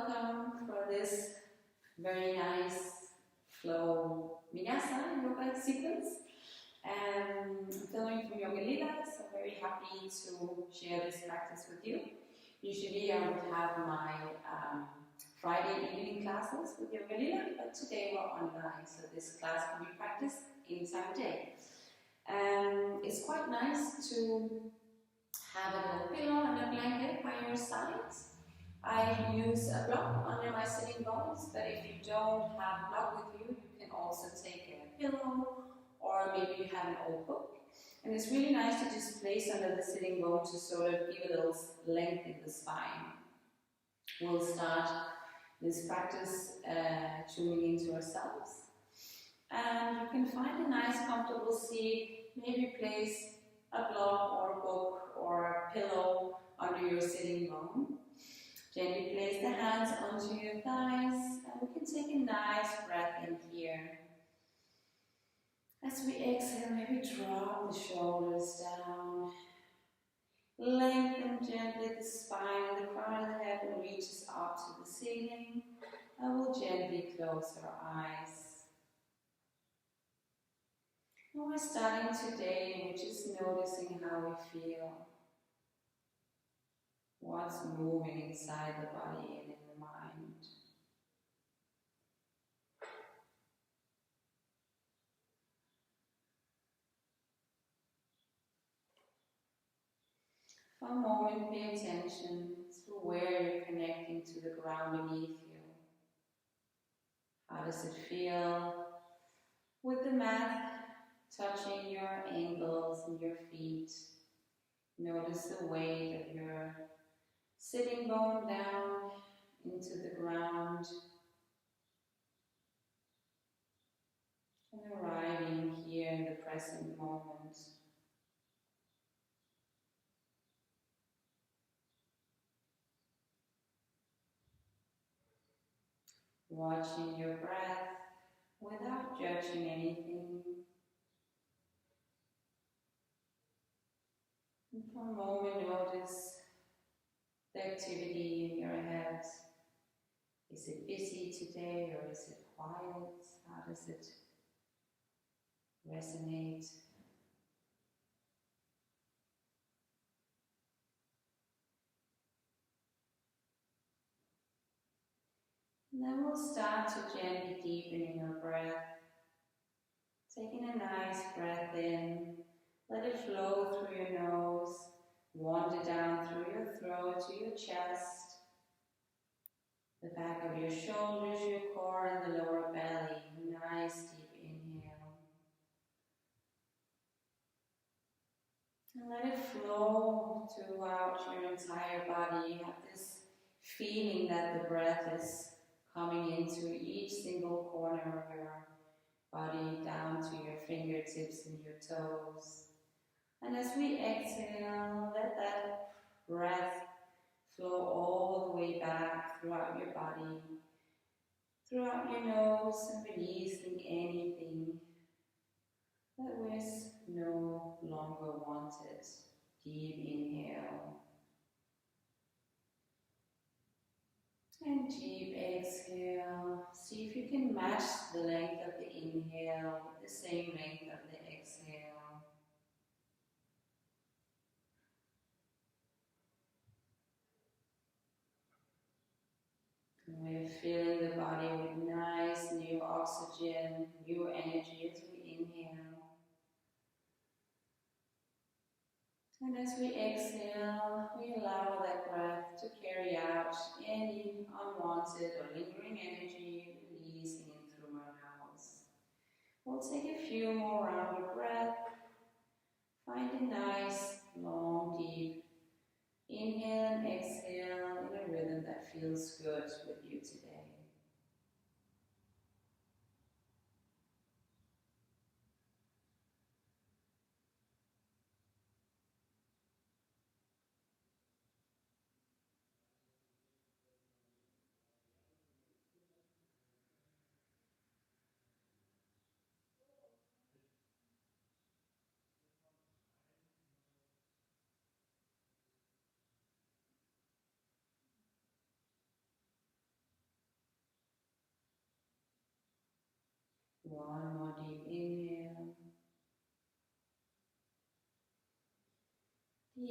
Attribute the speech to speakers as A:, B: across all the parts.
A: welcome for this very nice flow vinyasa yoga sequence. I'm filming from yogalila, so very happy to share this practice with you. Usually I would have my Friday evening classes with yogalila, but today we're online, so this class can be practiced inside the day. It's quite nice to have a little pillow and a blanket by your sides. I use a block under my sitting bones, but if you don't have a block with you, you can also take a pillow, or maybe you have an old book. And it's really nice to just place under the sitting bone to sort of give a little length in the spine. We'll start this practice tuning into ourselves. And you can find a nice comfortable seat, maybe place a block or a book or a pillow under your sitting bone. Gently place the hands onto your thighs, and we can take a nice breath in here. As we exhale, maybe drop the shoulders down. Lengthen gently the spine, and the crown of the head reaches up to the ceiling. And we'll gently close our eyes. And we're starting today with just noticing how we feel. What's moving inside the body and in the mind. For a moment, pay attention to where you're connecting to the ground beneath you. How does it feel with the mat touching your ankles and your feet? Notice the weight of your sitting bone down into the ground and arriving here in the present moment. Watching your breath without judging anything. And for a moment, notice the activity in your head. Is it busy today or is it quiet? How does it resonate? And then we'll start to gently deepen in our breath. Taking a nice breath in, let it flow through your nose, wander down through your throat to your chest, the back of your shoulders, your core, and the lower belly. Nice deep inhale. And let it flow throughout your entire body. You have this feeling that the breath is coming into each single corner of your body, down to your fingertips and your toes. And as we exhale, let that breath flow all the way back throughout your body, throughout your nose, and releasing anything that was no longer wanted. Deep inhale. And deep exhale. See if you can match the length of the inhale with the same length of the exhale. And we're filling the body with nice new oxygen, new energy as we inhale. And as we exhale, we allow that breath to carry out any unwanted or lingering energy, releasing it through our nose. We'll take a few more rounds of breath. Find a nice, long, deep inhale and exhale in a rhythm that feels good with you today.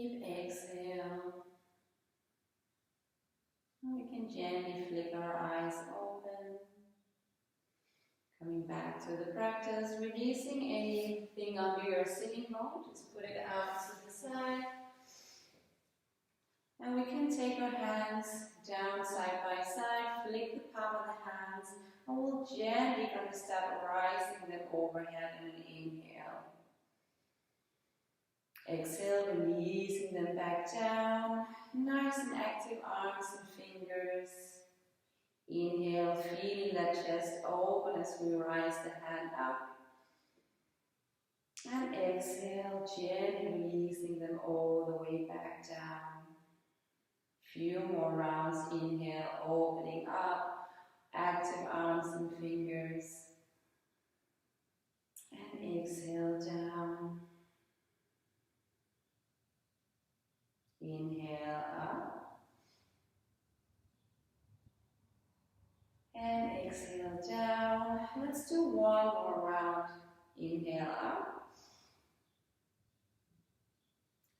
A: Deep exhale. And we can gently flick our eyes open. Coming back to the practice, releasing anything under your sitting bone, just put it out to the side. And we can take our hands down side by side, flick the palm of the hands, and we'll gently gonna start rising them overhead in an inhale. Exhale, releasing them back down. Nice and active arms and fingers. Inhale, feeling that chest open as we rise the hand up. And exhale, gently releasing them all the way back down. Few more rounds. Inhale, opening up. Active arms and fingers. And exhale down. Inhale up. And exhale down. Let's do one more round. Inhale up.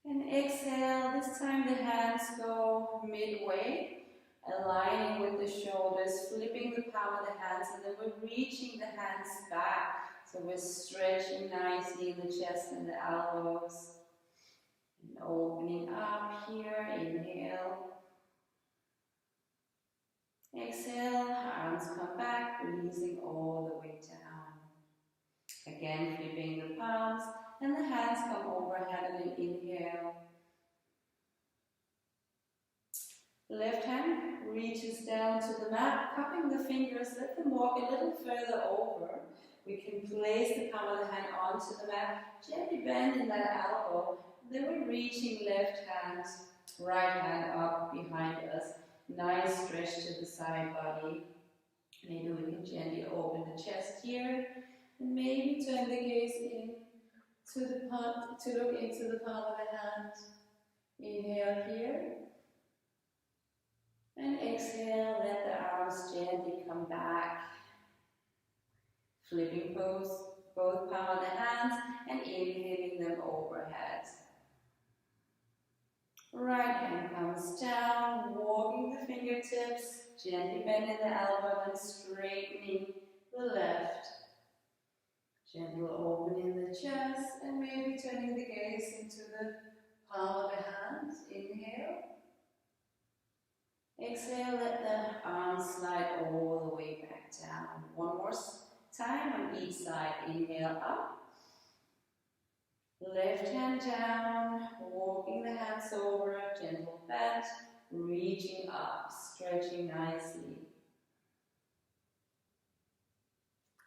A: And exhale. This time the hands go midway, aligning with the shoulders, flipping the palm of the hands, and then we're reaching the hands back. So we're stretching nicely in the chest and the elbows. And opening up here. Inhale. Exhale, arms come back, releasing all the way down. Again, flipping the palms, and the hands come overhead and inhale. Left hand reaches down to the mat, cupping the fingers, let them walk a little further over. We can place the palm of the hand onto the mat, gently bending that elbow. Then we're reaching left hand, right hand up behind us. Nice stretch to the side body. Maybe we can gently open the chest here. And maybe turn the gaze in to the palm, to look into the palm of the hand. Inhale here. And exhale, let the arms gently come back. Flipping both palm of the hands and inhaling them overhead. Right hand comes down, walking the fingertips, gently bending the elbow and straightening the left. Gentle opening the chest and maybe turning the gaze into the palm of the hands. Inhale. Exhale, let the arms slide all the way back down. One more time on each side. Inhale up. Left hand down, walking the hands over, gentle bend, reaching up, stretching nicely.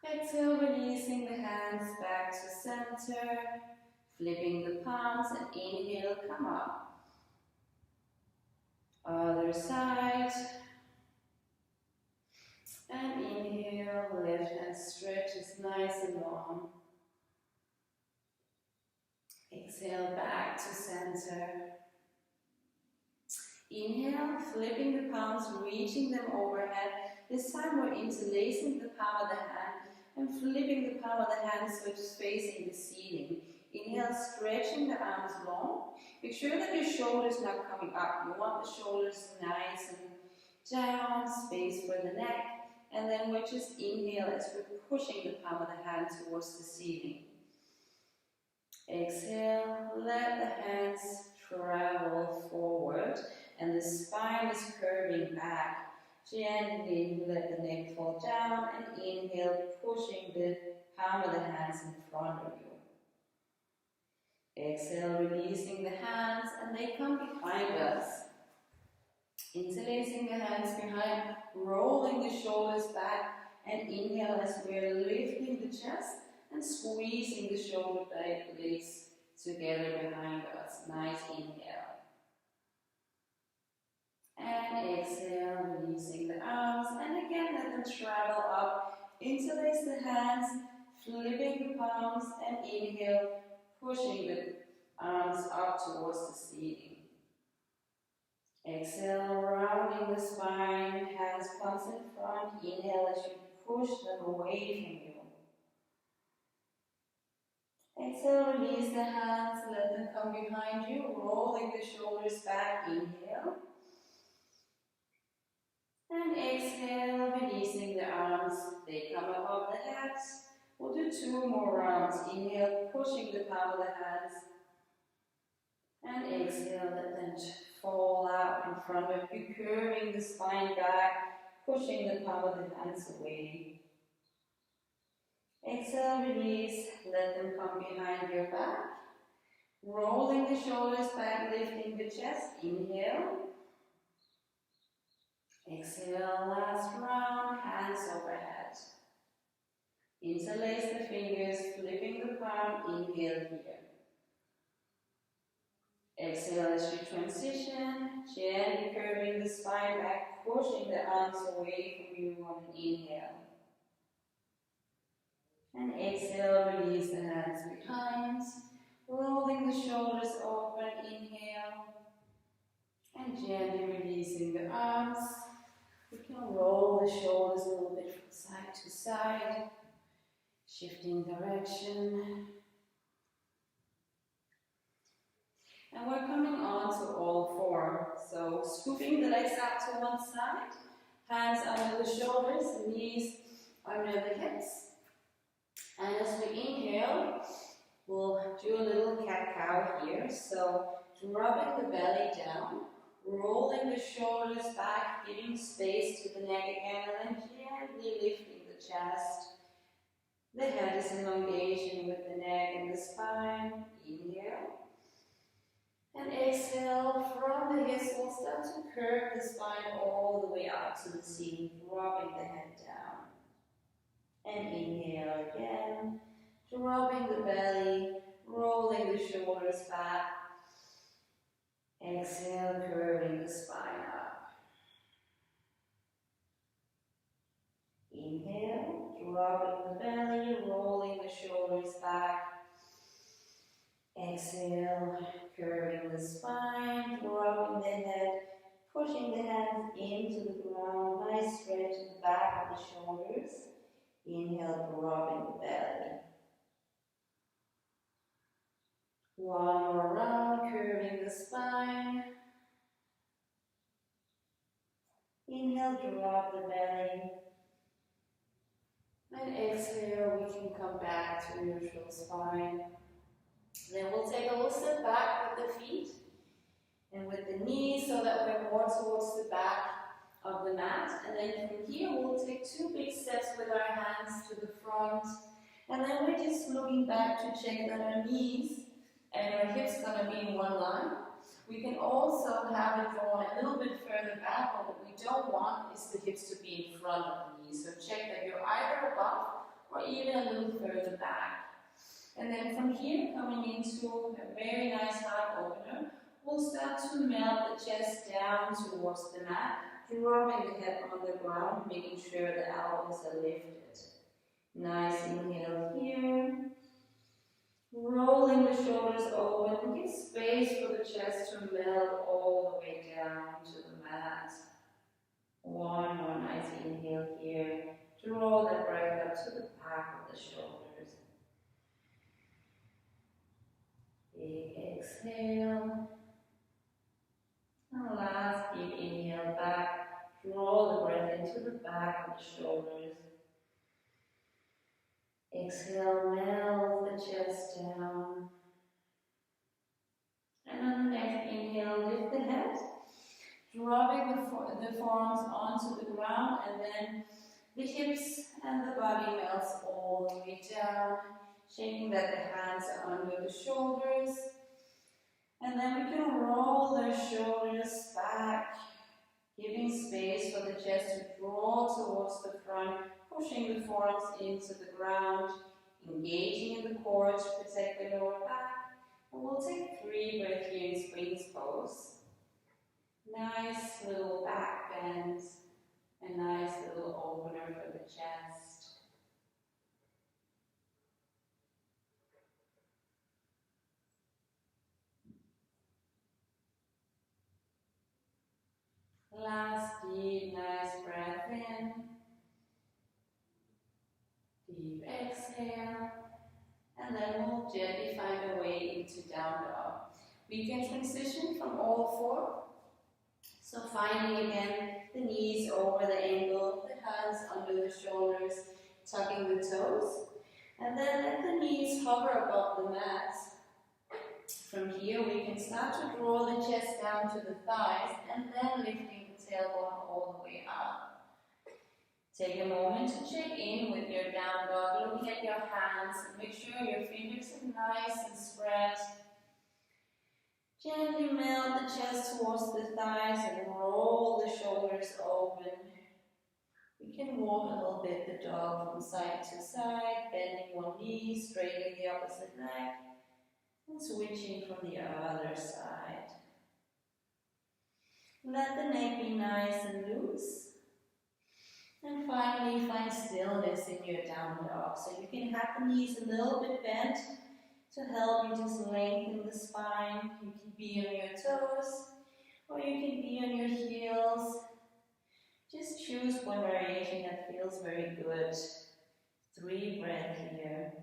A: Exhale, releasing the hands back to center, flipping the palms and inhale, come up. Other side. And inhale, left hand stretches nice and long. Exhale, back to center. Inhale, flipping the palms, reaching them overhead. This time we're interlacing the palm of the hand and flipping the palm of the hand so it's facing the ceiling. Inhale, stretching the arms long. Make sure that your shoulders are not coming up. You want the shoulders nice and down, space for the neck. And then we just inhale as we're pushing the palm of the hand towards the ceiling. Exhale, let the hands travel forward and the spine is curving back. Gently let the neck fall down and inhale, pushing the palm of the hands in front of you. Exhale, releasing the hands and they come behind us. Interlacing the hands behind, rolling the shoulders back and inhale as we're lifting the chest and squeezing the shoulder blades together behind us. Nice inhale. And exhale, releasing the arms. And again, let them travel up. Interlace the hands, flipping the palms, and inhale, pushing the arms up towards the ceiling. Exhale, rounding the spine, hands palms in front. Inhale as you push them away from you. Exhale, release the hands, let them come behind you, rolling the shoulders back, inhale. And exhale, releasing the arms, they come above the head. We'll do 2 more rounds. Inhale, pushing the palm of the hands. And exhale, let them fall out in front of you, curving the spine back, pushing the palm of the hands away. Exhale, release, let them come behind your back. Rolling the shoulders back, lifting the chest. Inhale. Exhale, last round, hands overhead. Interlace the fingers, flipping the palm, inhale here. Exhale as you transition, gently curving the spine back, pushing the arms away from you on an inhale. And exhale, release the hands behind, rolling the shoulders open, inhale. And gently releasing the arms. We can roll the shoulders a little bit from side to side, shifting direction. And we're coming on to all 4. So scooping the legs out to one side, hands under the shoulders, knees under the hips. And as we inhale, we'll do a little cat-cow here. So dropping the belly down, rolling the shoulders back, giving space to the neck again, and then gently lifting the chest. The head is elongation with the neck and the spine. Inhale. And exhale, from the hips, we'll start to curve the spine all the way out to the ceiling, dropping the head down. And inhale again, dropping the belly, rolling the shoulders back. Exhale, curving the spine up. Inhale, dropping the belly, rolling the shoulders back. Exhale, curving the spine, dropping the head, pushing the hands into the ground. Nice stretch in the back of the shoulders. Inhale, dropping the belly. One more round, curving the spine. Inhale, drop the belly. And exhale, we can come back to neutral spine. Then we'll take a little step back with the feet and with the knees so that we're more towards the back of the mat. And then from here, we'll take 2 big steps with our hands to the front. And then we're just looking back to check that our knees and our hips are going to be in one line. We can also have it drawn a little bit further back, but what we don't want is the hips to be in front of the knees. So check that you're either above or even a little further back. And then from here, coming into a very nice heart opener, we'll start to melt the chest down towards the mat, dropping the head on the ground, making sure the elbows are lifted. Nice inhale here. Rolling the shoulders open, give space for the chest to melt all the way down to the mat. One more nice inhale here. Draw that breath up to the back of the shoulders. Big exhale. And last big inhale back. Draw the breath into the back of the shoulders. Exhale, melt the chest down. And on the next inhale, lift the head. Dropping the forearms onto the ground, and then the hips and the body melts all the way down. Shaking that the hands are under the shoulders. And then we can roll the shoulders back, giving space for the chest to draw towards the front, pushing the forearms into the ground, engaging in the core to protect the lower back. And we'll take 3 breaths here in Springs pose. Nice little back bend, a nice little opener for the chest. Last deep, nice breath in. Deep exhale. And and then we'll gently find our way into down dog. We can transition from all four. So finding again the knees over the ankle, the hands under the shoulders, tucking the toes. And then let the knees hover above the mat. From here we can start to draw the chest down to the thighs and then lifting the tailbone all the way up. Take a moment to check in with your down dog, looking at your hands and make sure your fingers are nice and spread. Gently melt the chest towards the thighs and roll the shoulders open. We can walk a little bit the dog from side to side, bending one knee, straightening the opposite leg, and switching from the other side. Let the neck be nice and loose. And finally, find stillness in your down dog. So you can have the knees a little bit bent to help you just lengthen the spine. You can be on your toes, or you can be on your heels. Just choose one variation that feels very good. 3 breaths here.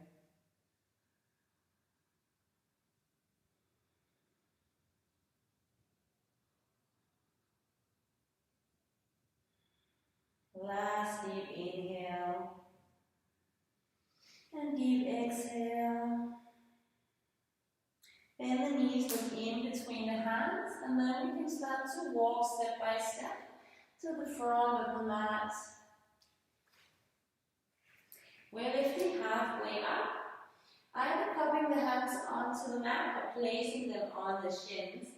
A: Last deep inhale and deep exhale. Bend the knees, look in between the hands, and then we can start to walk step by step to the front of the mat. We're lifting halfway up, either cupping the hands onto the mat or placing them on the shins.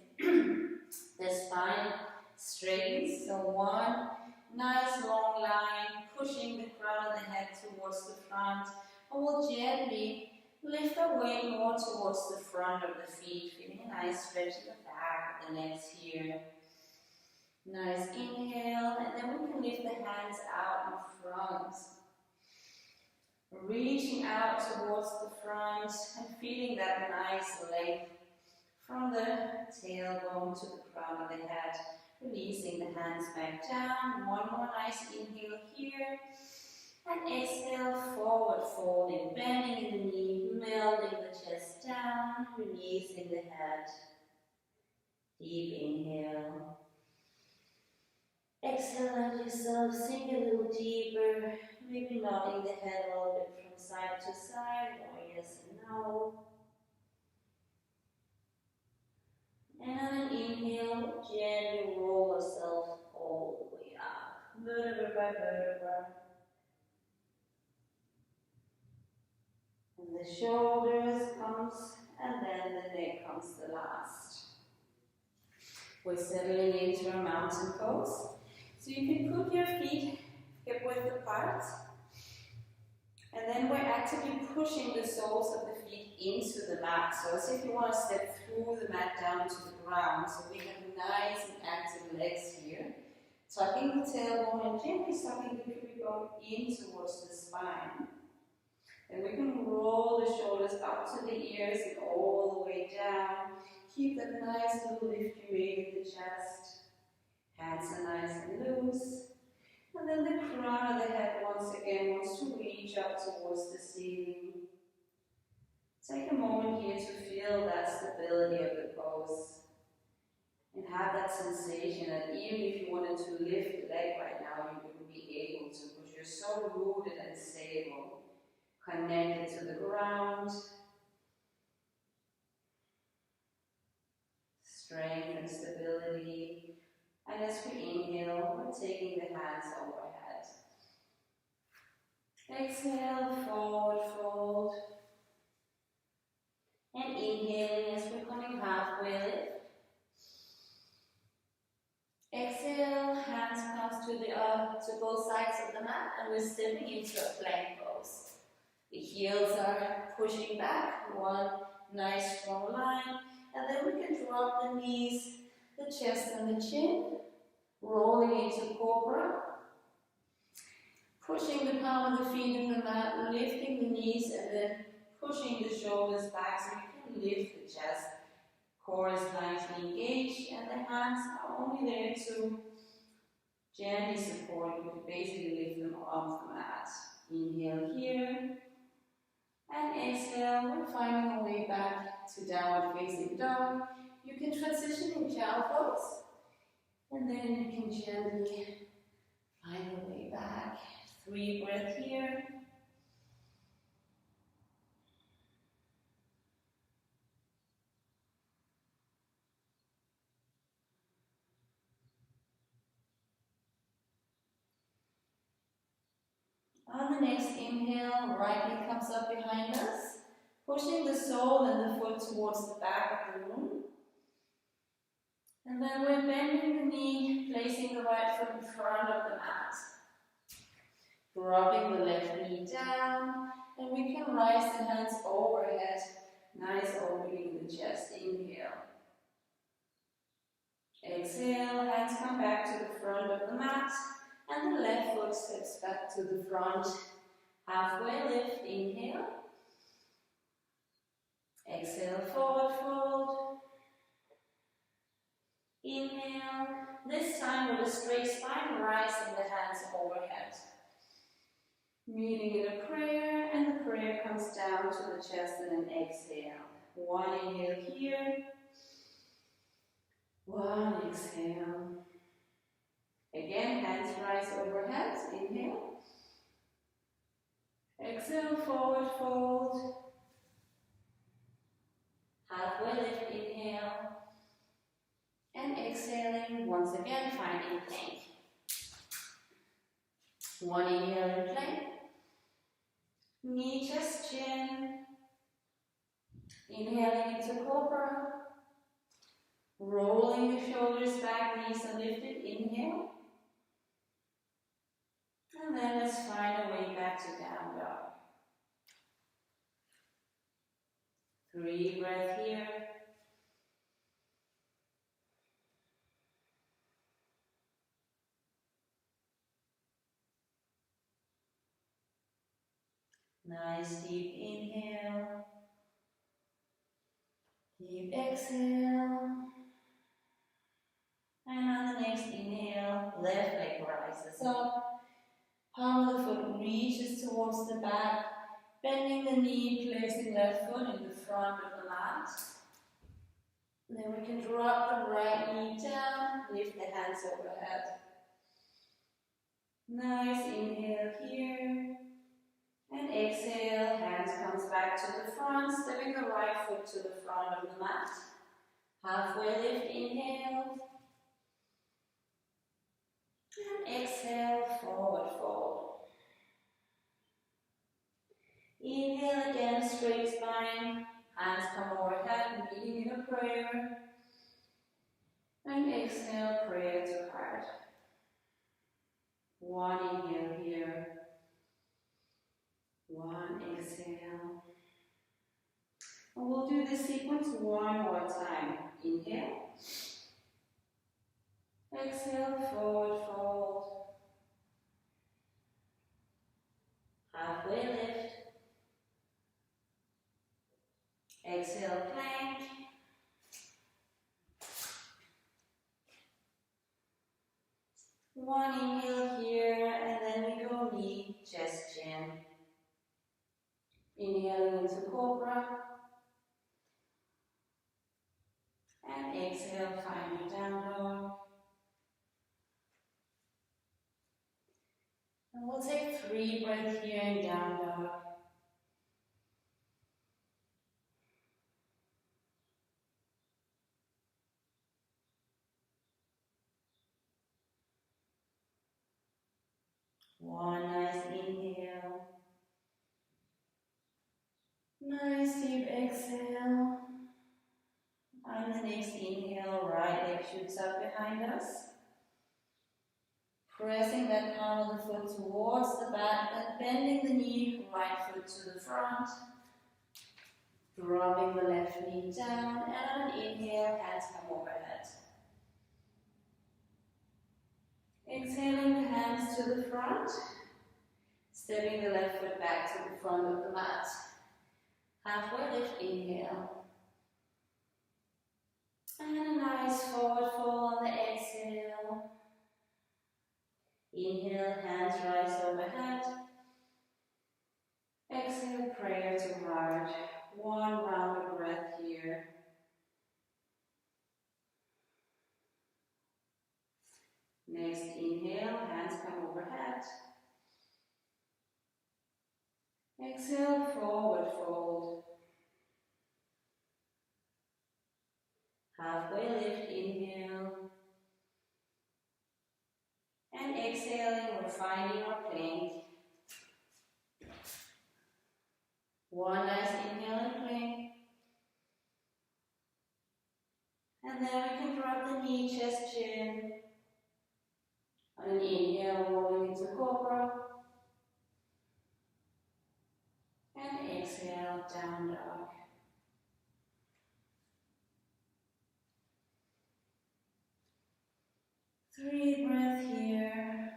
A: The spine straightens, so one nice long line, pushing the crown of the head towards the front, and we'll gently lift our weight more towards the front of the feet, feeling a nice stretch in the back of the neck here. Nice inhale, and then we can lift the hands out in front. Reaching out towards the front and feeling that nice length from the tailbone to the crown of the head. Releasing the hands back down. One more nice inhale here. And exhale, forward folding, bending in the knee, melting the chest down, releasing the head. Deep inhale. Exhale, let yourself sink a little deeper, maybe nodding the head a little bit from side to side, or yes and no. And on an inhale, gently roll yourself all the way up, vertebra by vertebra. And the shoulders comes, and then the neck comes the last. We're settling into our mountain pose. So you can put your feet hip width apart, and then we're actively pushing the soles of the feet into the mat. So as if you want to step through the mat down to the ground. So we have nice and active legs here. Tucking the tailbone and gently sucking the pubic bone in towards the spine. And we can roll the shoulders up to the ears and all the way down. Keep that nice little lift you made in the chest. Hands are nice and loose. And then the crown of the head once again wants to reach up towards the ceiling. Take a moment here to feel that stability of the pose. And have that sensation that even if you wanted to lift the leg right now, you wouldn't be able to, because you're so rooted and stable. Connected to the ground. Strength and stability. And as we inhale, we're taking the hands overhead. Exhale, forward fold. And inhaling as we're coming halfway lift. Exhale, hands comes to both sides of the mat, and we're stepping into a plank pose. The heels are pushing back, one nice strong line, and then we can drop the knees, the chest and the chin, rolling into cobra, pushing the palm of the feet in the mat, lifting the knees, and then pushing the shoulders back so you can lift the chest. Core is nicely engaged, and the hands are only there to gently support you, to basically lift them off the mat. Inhale here, And exhale, we're finding our way back to downward facing dog. You can transition into elbows, and then you can gently find your way back. 3 breaths here. On the next inhale, right knee comes up behind us, pushing the sole and the foot towards the back of the room. And then we're bending the knee, placing the right foot in front of the mat. Dropping the left knee down, and we can rise the hands overhead. Nice opening in the chest. Inhale. Exhale, hands come back to the front of the mat, and the left foot steps back to the front. Halfway lift, inhale. Exhale, forward fold. Inhale. This time with a straight spine, rising the hands overhead. Meeting in a prayer, and the prayer comes down to the chest and an exhale. 1 inhale here. 1 exhale. Again, hands rise overhead. Inhale. Exhale, forward fold. Halfway lift, inhale. And exhaling, once again, finding plank. 1 inhale in plank. Knee, chest, chin. Inhaling into cobra. Rolling the shoulders back, knees are lifted. Inhale. And then let's find a way back to down dog. 3 breaths here. Nice deep inhale. Deep exhale. And on the next inhale, left leg rises up. Palm of the foot reaches towards the back. Bending the knee, placing left foot in the front of the mat. Then we can drop the right knee down, lift the hands overhead. Nice inhale here. And exhale, hands comes back to the front, stepping the right foot to the front of the mat. Halfway lift, inhale. And exhale, forward fold. Inhale again, straight spine. Hands come overhead, meeting in a prayer. And exhale, prayer to heart. 1 inhale here. 1 exhale. And we'll do this sequence 1 more time. Inhale. Exhale, forward fold. Halfway lift. Exhale, plank. One inhale here, and then we go knee, chest, chin. Inhaling into cobra. And exhale, find your down dog. And we'll take 3 breaths here in down dog. One nice inhale. Nice deep exhale. On the next inhale, right leg shoots up behind us. Pressing that palm of the foot towards the back and bending the knee, right foot to the front. Dropping the left knee down, and on an inhale, hands come overhead. Exhaling the hands to the front. Stepping the left foot back to the front of the mat. Halfway lift, inhale. And a nice forward fold on the exhale. Inhale, hands rise overhead. Exhale, prayer to one round of breath here. Next inhale, hands come overhead. Exhale, forward fold. Halfway lift, inhale. And exhaling, we're finding our plank. One nice inhale and plank. And then we can drop the knee, chest, chin. On an inhale, rolling into cobra. And exhale, down dog. Three breaths here.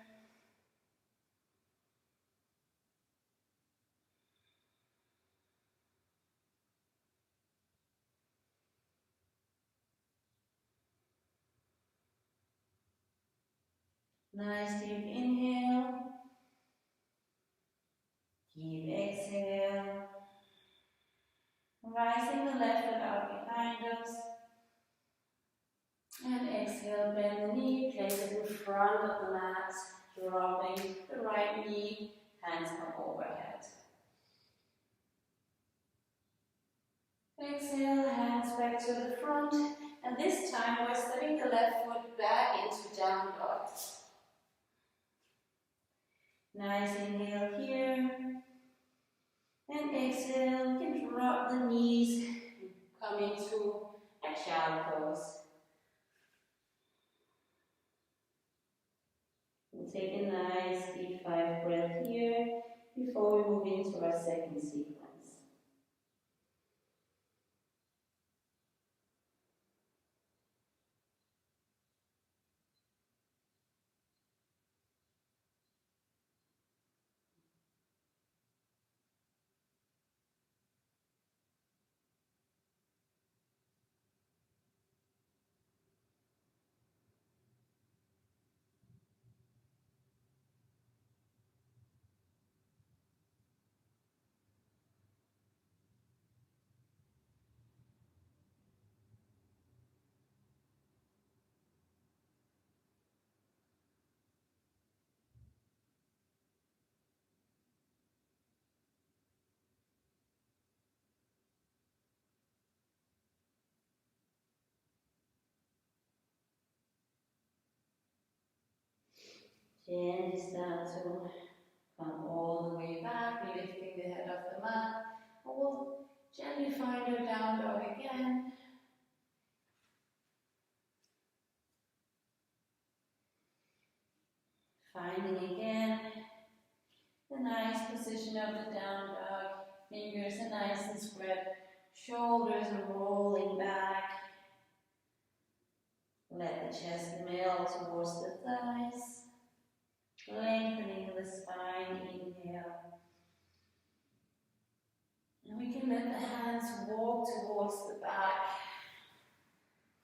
A: Nice deep inhale. Deep exhale. Rising the left foot out behind us. And exhale, bend the knee, place it in front of the mat, dropping the right knee, hands come overhead. Exhale, hands back to the front, and this time we're stepping the left foot back into down dog. Nice inhale here, and exhale, you can drop the knees, come into a child pose. We'll take a nice deep 5 breath here before we move into our second sequence. Gently start to come all the way back, lifting the head off the mat. And we'll gently find our down dog again. Finding again the nice position of the down dog. Fingers are nice and spread. Shoulders are rolling back. Let the chest melt towards the thighs. Lengthening the spine, inhale. And we can let the hands walk towards the back.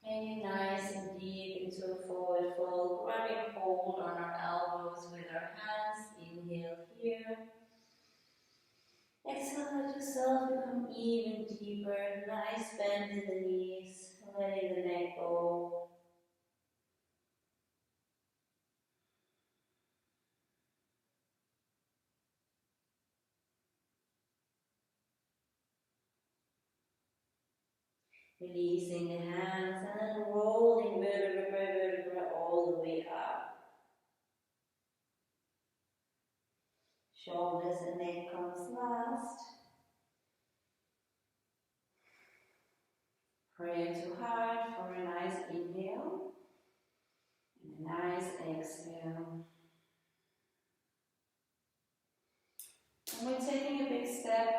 A: Hanging nice and deep into a forward fold, grabbing hold on our elbows with our hands. Inhale here. Exhale, let yourself become even deeper. Nice bend in the knees, letting the neck go. Releasing the hands and then rolling vertebra by vertebra all the way up. Shoulders and neck comes last. Pray to heart for a nice inhale and a nice exhale. And we're taking a big step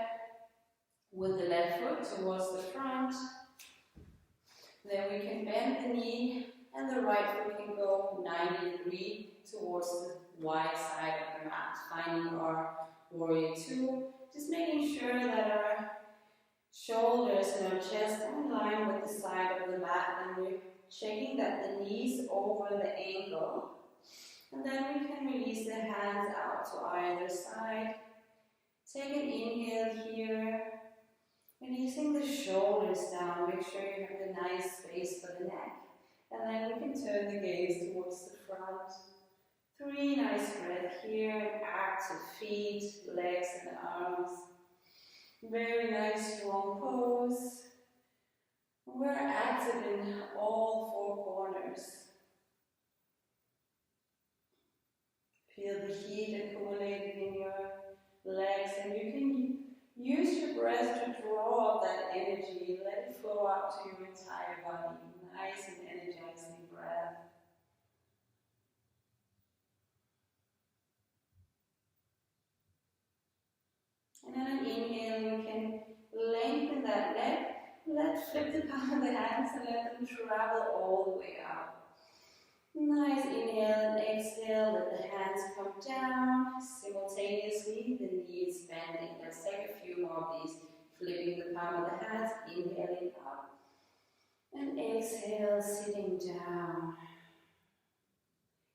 A: with the left foot towards the front. Then we can bend the knee and the right foot can go 90 degrees towards the wide side of the mat. Finding our warrior two, just making sure that our shoulders and our chest are in line with the side of the mat, and we're checking that the knees over the ankle. And then we can release the hands out to either side. Take an inhale here. Releasing the shoulders down, make sure you have a nice space for the neck. And then we can turn the gaze towards the front. 3 nice breaths here, active feet, legs and arms. Very nice strong pose. We're active in all 4 corners. Feel the heat accumulating in your legs, and you can use your breath to draw up that energy. Let it flow out to your entire body. Nice and energizing breath. And on an inhale, you can lengthen that leg. Flip the palm of the hands and let them travel all the way up. Nice inhale and exhale, let the hands come down. Simultaneously, the knees bending. Let's take a few more of these. Flipping the palm of the hands, inhaling up. And exhale, sitting down.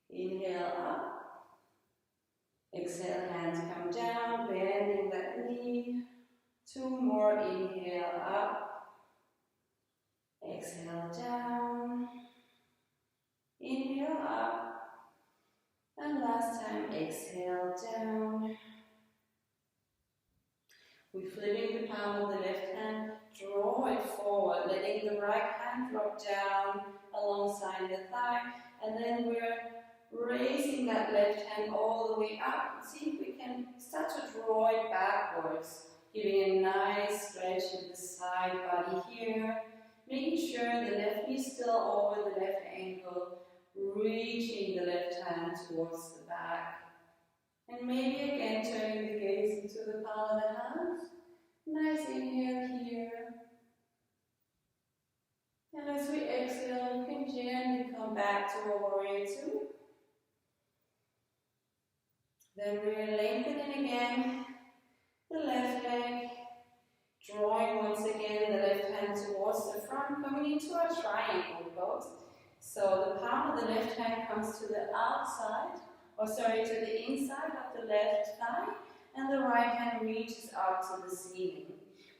A: Inhale up. Exhale, hands come down, bending that knee. 2 more, inhale up. Exhale down. Inhale up. And last time, exhale down. We're flipping the palm of the left hand, draw it forward, letting the right hand drop down alongside the thigh, and then we're raising that left hand all the way up. See if we can start to draw it backwards, giving a nice stretch in the side body here, making sure the left knee is still over the left ankle, reaching the left hand towards the back. And maybe again turning the gaze into the palm of the hands. Nice inhale here. And as we exhale, you can gently come back to a warrior 2. Then we're lengthening again the left leg, drawing once again the left hand towards the front, coming into our triangle pose. So the palm of the left hand comes to the outside, to the inside of the left thigh, and the right hand reaches out to the ceiling.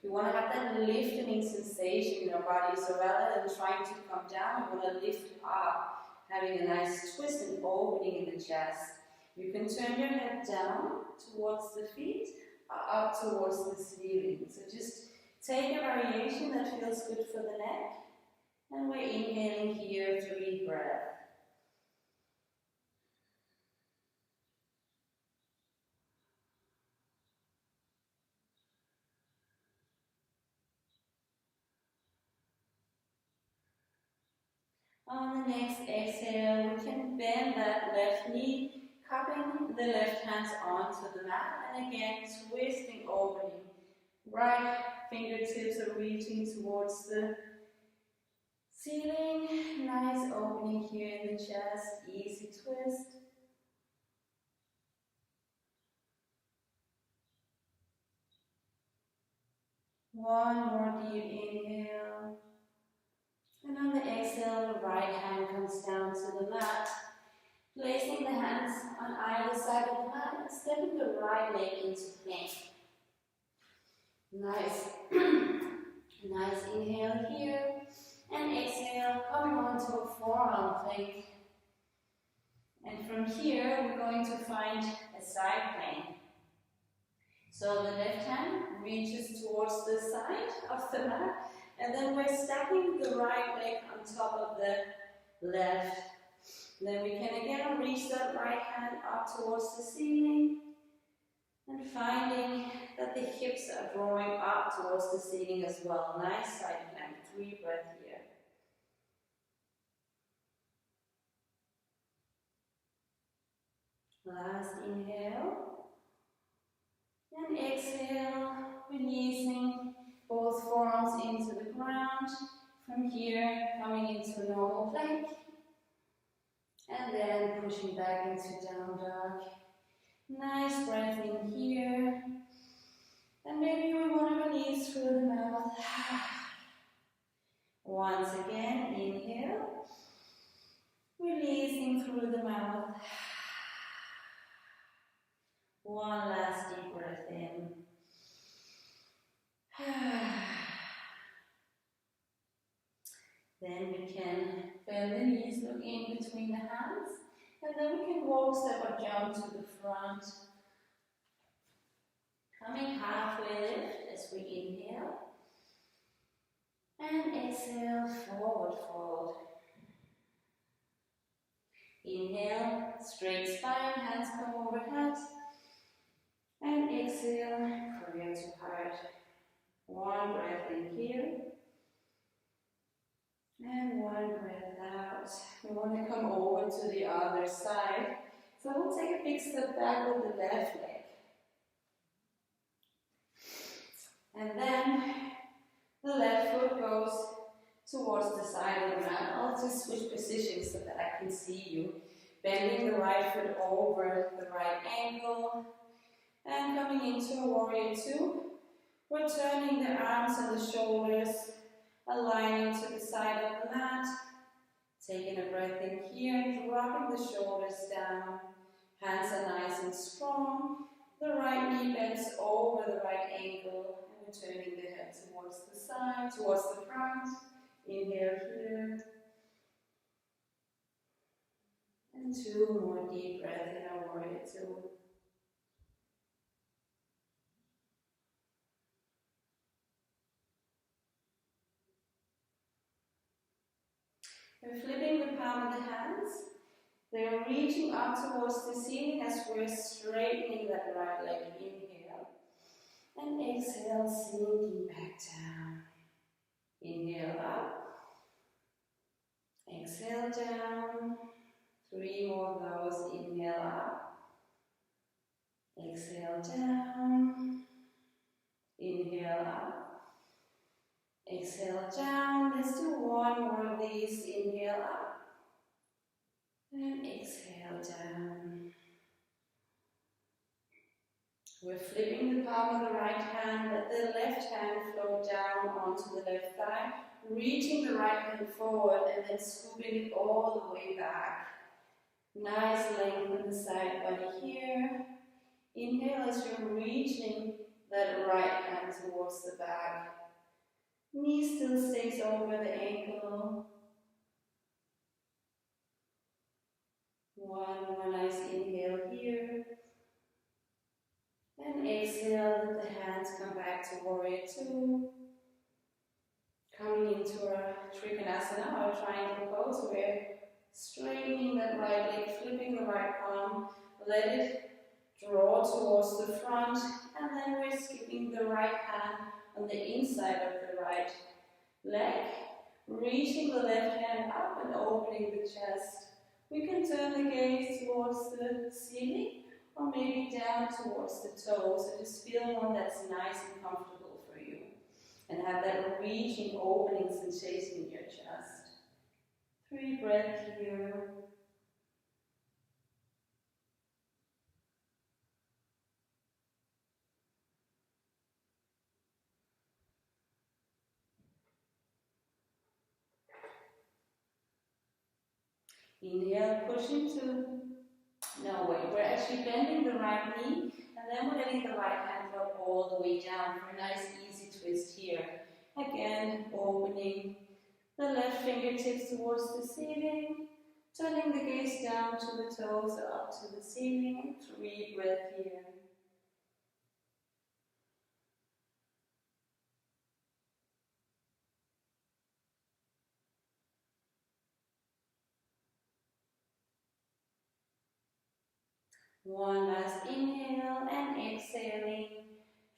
A: We want to have that lifting sensation in our body, so rather than trying to come down, we want to lift up, having a nice twist and opening in the chest. You can turn your head down towards the feet, up towards the ceiling. So just take a variation that feels good for the neck. And we're inhaling here, 3 breaths. On the next exhale, we can bend that left knee, cupping the left hands onto the mat, and again twisting, opening. Right fingertips are reaching towards the ceiling. Nice opening here in the chest, easy twist. One more deep inhale. And on the exhale, the right hand comes down to the mat. Placing the hands on either side of the mat and stepping the right leg into plank. Nice. Nice inhale here. And exhale, coming onto a forearm plank. And from here, we're going to find a side plank. So the left hand reaches towards the side of the mat, and then we're stacking the right leg on top of the left. Then we can again reach that right hand up towards the ceiling, and finding that the hips are drawing up towards the ceiling as well. Nice side plank, 3 breaths here. Last inhale. And exhale, releasing both forearms into the ground. From here, coming into normal plank. And then pushing back into down dog. Nice breath in here. And maybe we want to release through the mouth. Once again, inhale. Releasing through the mouth. One last deep breath in. the hands. And then we can walk, step or jump to the front. Coming halfway lift as we inhale. And exhale, forward fold. Inhale, straight spine, hands come overhead. And exhale, cartwheel to heart. One breath in here. And one breath out. We want to come over to the other side. So we'll take a big step back with the left leg. And then the left foot goes towards the side of the mat. I'll just switch positions so that I can see you. Bending the right foot over the right ankle. And coming into a warrior two. We're turning the arms and the shoulders, aligning to the side of the mat. Taking a breath in here, dropping the shoulders down. Hands are nice and strong. The right knee bends over the right ankle. And we're turning the head towards the side, towards the front. Inhale here. And two more deep breaths in our warrior two. We're flipping the palm of the hands. They're reaching up towards the ceiling as we're straightening that right leg. Inhale. And exhale, sinking back down. Inhale up. Exhale down. Three more of those. Inhale up. Exhale down. Inhale up. Exhale down. Let's do one more of these. Inhale up. And exhale down. We're flipping the palm of the right hand. Let the left hand float down onto the left thigh. Reaching the right hand forward and then scooping it all the way back. Nice length in the side body here. Inhale as you're reaching that right hand towards the back. Knee still stays over the ankle. One more nice inhale here. And exhale, let the hands come back to warrior two. Coming into our Trikonasana, our triangle pose. We're straightening that right leg, flipping the right palm. Let it draw towards the front. And then we're skipping the right hand on the inside of the right leg, reaching the left hand up and opening the chest. We can turn the gaze towards the ceiling or maybe down towards the toes. So just feel one that's nice and comfortable for you. And have that reaching, opening sensation in your chest. 3 breaths here. Inhale, push into, no wait, we're actually bending the right knee and then we're letting the right hand drop all the way down for a nice easy twist here. Again, opening the left fingertips towards the ceiling, turning the gaze down to the toes or up to the ceiling. 3 breaths here. One last inhale and exhaling,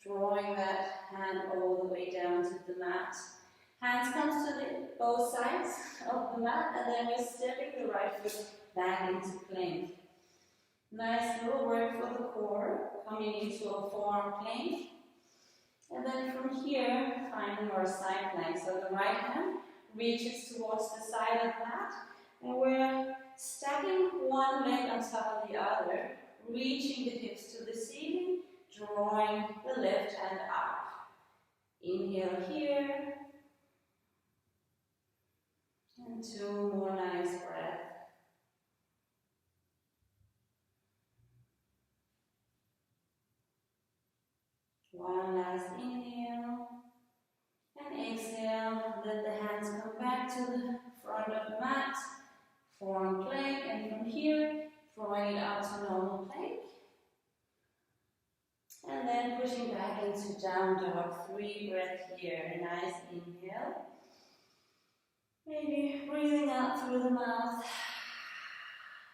A: drawing that hand all the way down to the mat. Hands comes to both sides of the mat and then we're stepping the right foot back into plank. Nice little work for the core, coming into a forearm plank. And then from here, finding our side plank. So the right hand reaches towards the side of the mat and we're stacking one leg on top of the other. Reaching the hips to the ceiling, drawing the left hand up. Inhale here. And 2 more nice breaths. One last inhale. And exhale. Let the hands come back to the front of the mat. forearm plank, and from here, drawing it out to normal plank. And then pushing back into down dog. 3 breaths here. A nice inhale. Maybe breathing out through the mouth.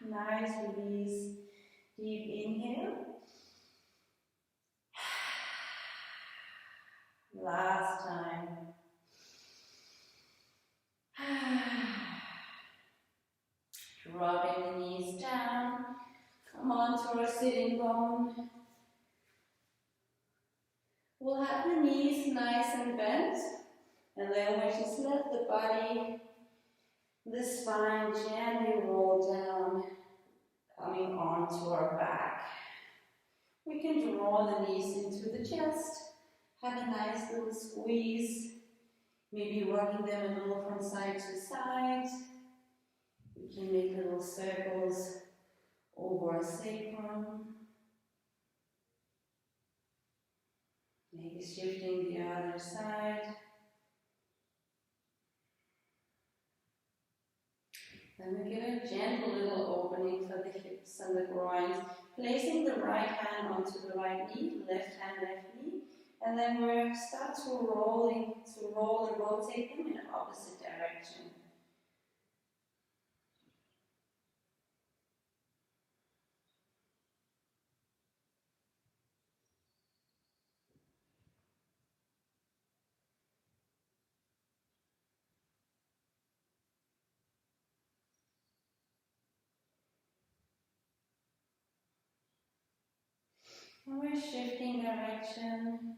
A: Nice release. Deep inhale. Last time. Dropping the knees down. Come on to our sitting bone. We'll have the knees nice and bent. And then we just let the body, the spine gently roll down, coming onto our back. We can draw the knees into the chest. Have a nice little squeeze. Maybe rocking them a little from side to side. We can make little circles over our sacrum. Maybe shifting the other side. Then we give a gentle little opening for the hips and the groins. Placing the right hand onto the right knee, left hand, left knee. And then we start to roll and rotate them in the opposite direction. And we're shifting direction,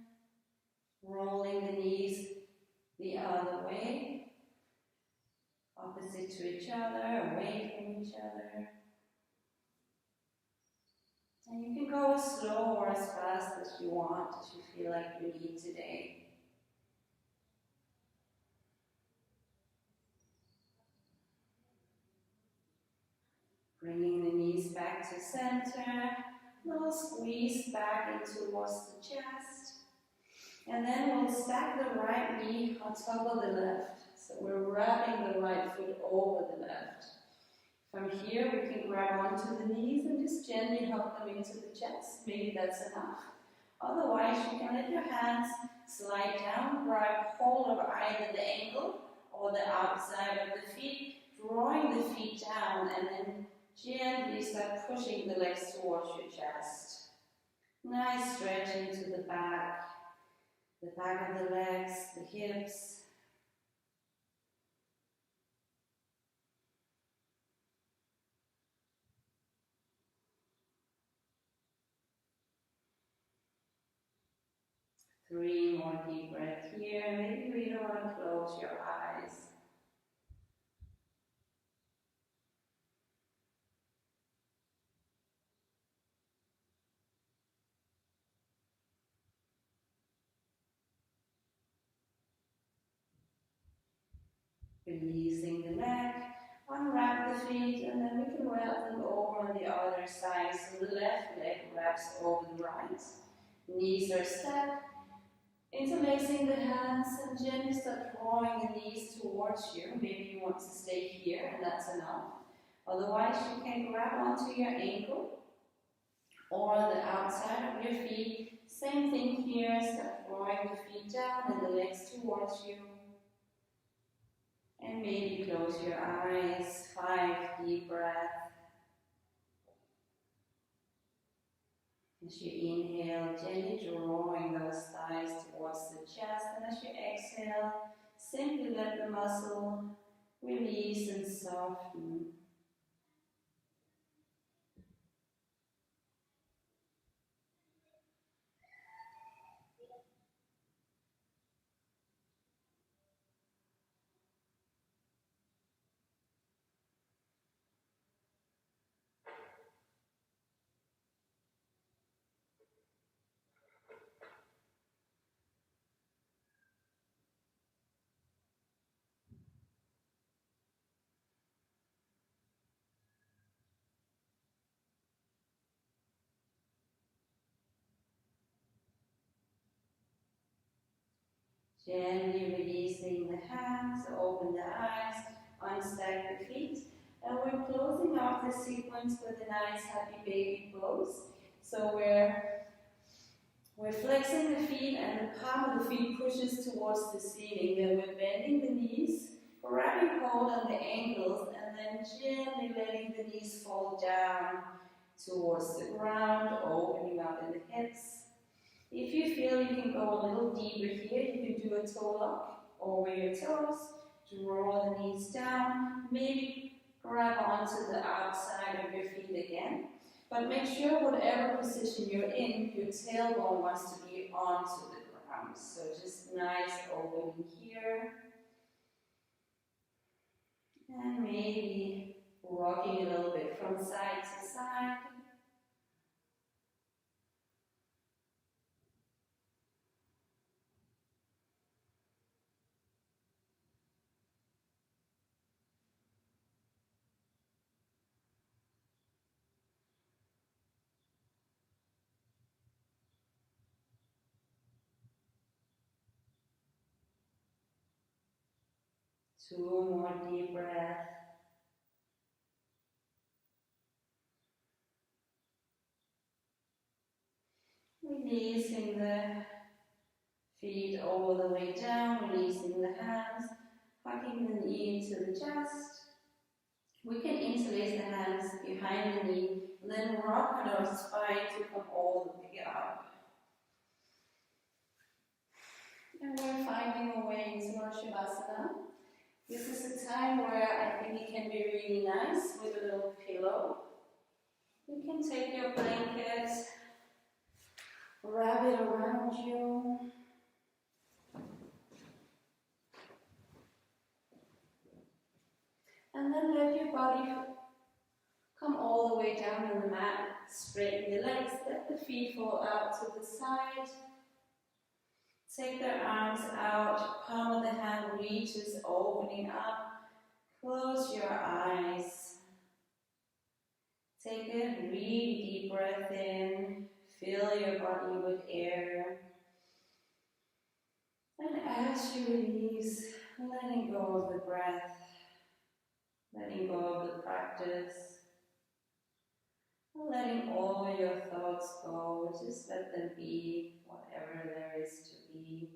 A: rolling the knees the other way, opposite to each other, away from each other. And you can go as slow or as fast as you want, as you feel like you need today. Bringing the knees back to center, little squeeze back in towards the chest. And then we'll stack the right knee on top of the left. So we're wrapping the right foot over the left. From here we can grab onto the knees and just gently hug them into the chest. Maybe that's enough. Otherwise you can let your hands slide down, grab hold of either the ankle or the outside of the feet, drawing the feet down and then gently start pushing the legs towards your chest. Nice stretch into the back of the legs, the hips. Three more deep breaths here. Maybe you even want to close your eyes. Releasing the neck, unwrap the feet, and then we can wrap them over on the other side. So the left leg wraps over the right. Knees are stacked. Interlacing the hands and gently start drawing the knees towards you. Maybe you want to stay here and that's enough. Otherwise you can grab onto your ankle or the outside of your feet. Same thing here, start drawing the feet down and the legs towards you. And maybe close your eyes, 5 deep breaths. As you inhale, gently drawing those thighs towards the chest, and as you exhale, simply let the muscle release and soften. Gently releasing the hands, open the eyes, unstack the feet, And we're closing off this sequence with a nice happy baby pose. So we're flexing the feet and the palm of the feet pushes towards the ceiling. Then we're bending the knees, grabbing hold on the ankles, and then gently letting the knees fall down towards the ground, opening up in the hips. If you feel you can go a little deeper here, you can do a toe lock over your toes, draw the knees down, maybe grab onto the outside of your feet again. But make sure whatever position you're in, your tailbone wants to be onto the ground. So just nice opening here. And maybe rocking a little bit from side to side. Two more deep breaths. Releasing the feet all the way down, releasing the hands, hugging the knee into the chest. We can interlace the hands behind the knee and then rock on our spine to come all the way up. And we're finding a way into our Shavasana. This is a time where I think it can be really nice with a little pillow. You can take your blanket, wrap it around you. And then let your body come all the way down on the mat. Straighten the legs, let the feet fall out to the side. Take their arms out, palm of the hand reaches, opening up. Close your eyes. Take a really deep breath in. Fill your body with air. And as you release, letting go of the breath, letting go of the practice, letting all your thoughts go, just let them be whatever there is to be.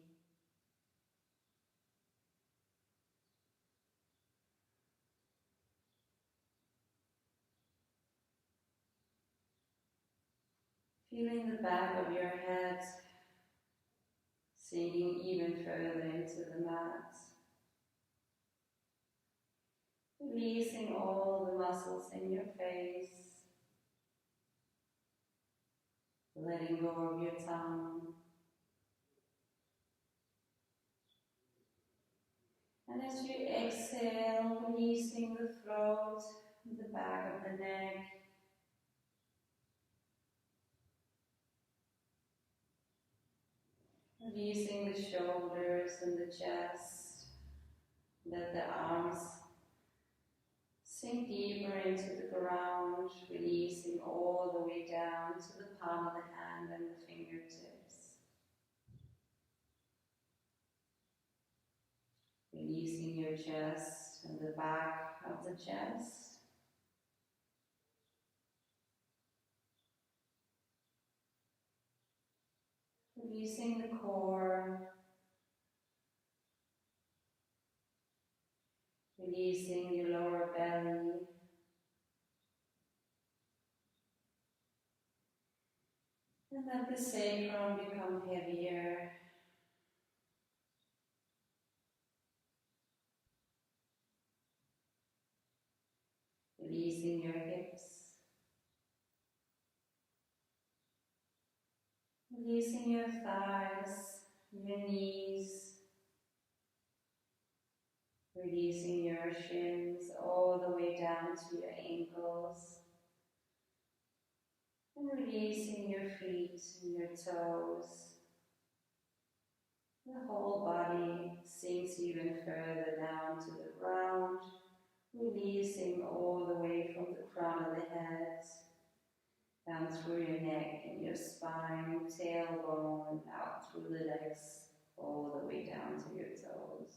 A: Feeling the back of your head sinking even further into the mat. Releasing all the muscles in your face. Letting go of your tongue. And as you exhale, releasing the throat, the back of the neck. Releasing the shoulders and the chest. Let the arms sink deeper into the ground, releasing all the way down to the palm of the hand and the fingertips. Releasing your chest and the back of the chest. Releasing the core. Releasing your lower belly. And let the sacrum become heavier. Releasing your hips. Releasing your thighs, your knees. Releasing your shins all the way down to your ankles. And releasing your feet and your toes. The whole body sinks even further down to the ground, releasing all the way from the crown of the head, down through your neck and your spine, tailbone, out through the legs, all the way down to your toes.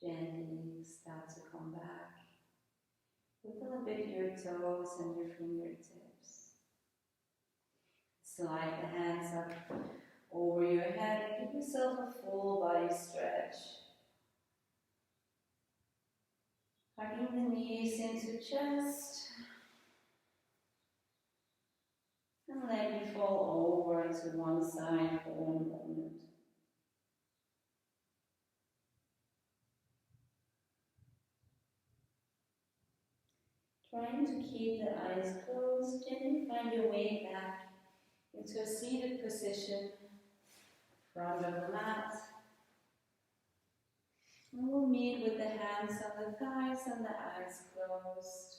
A: Gently start to come back. Wiggle a bit your toes and your fingertips. Slide the hands up over your head. Give yourself a full body stretch. Hugging the knees into chest. And let me fall over to one side for one moment. Trying to keep the eyes closed, gently find your way back into a seated position, front of the mat. And we'll meet with the hands on the thighs and the eyes closed.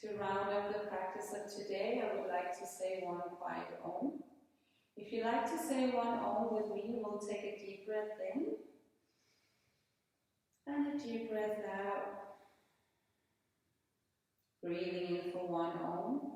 A: To round up the practice of today, I would like to say one quiet Om. If you like to say one Om with me, we'll take a deep breath in and a deep breath out. Breathing in for one Om.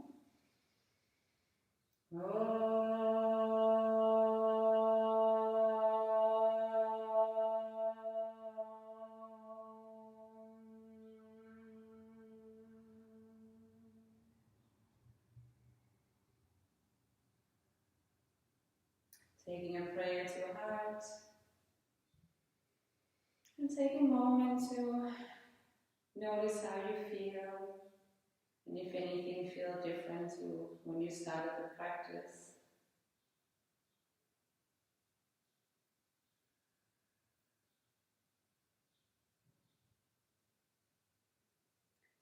A: Taking a prayer to heart. And take a moment to notice how you feel. And if anything feels different to when you started the practice.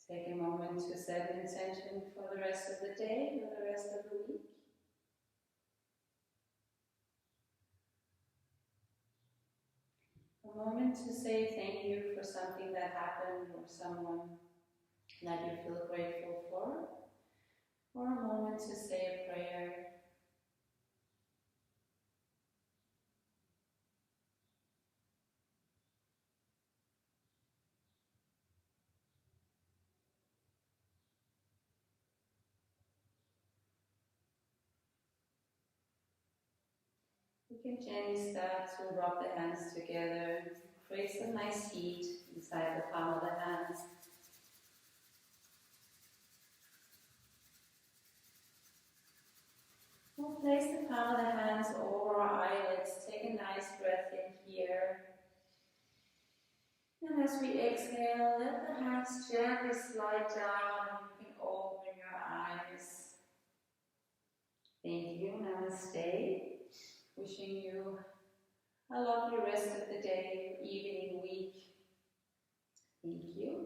A: Take a moment to set an intention for the rest of the day, for the rest of the week. A moment to say thank you for something that happened or someone that you feel grateful for. Or a moment to say a prayer. You can gently start to rub the hands together, create some nice heat inside the palm of the hands. We'll place the palm of the hands over our eyelids. Take a nice breath in here. And as we exhale, let the hands gently slide down and you can open your eyes. Thank you. Namaste. Wishing you a lovely rest of the day, evening, week. Thank you.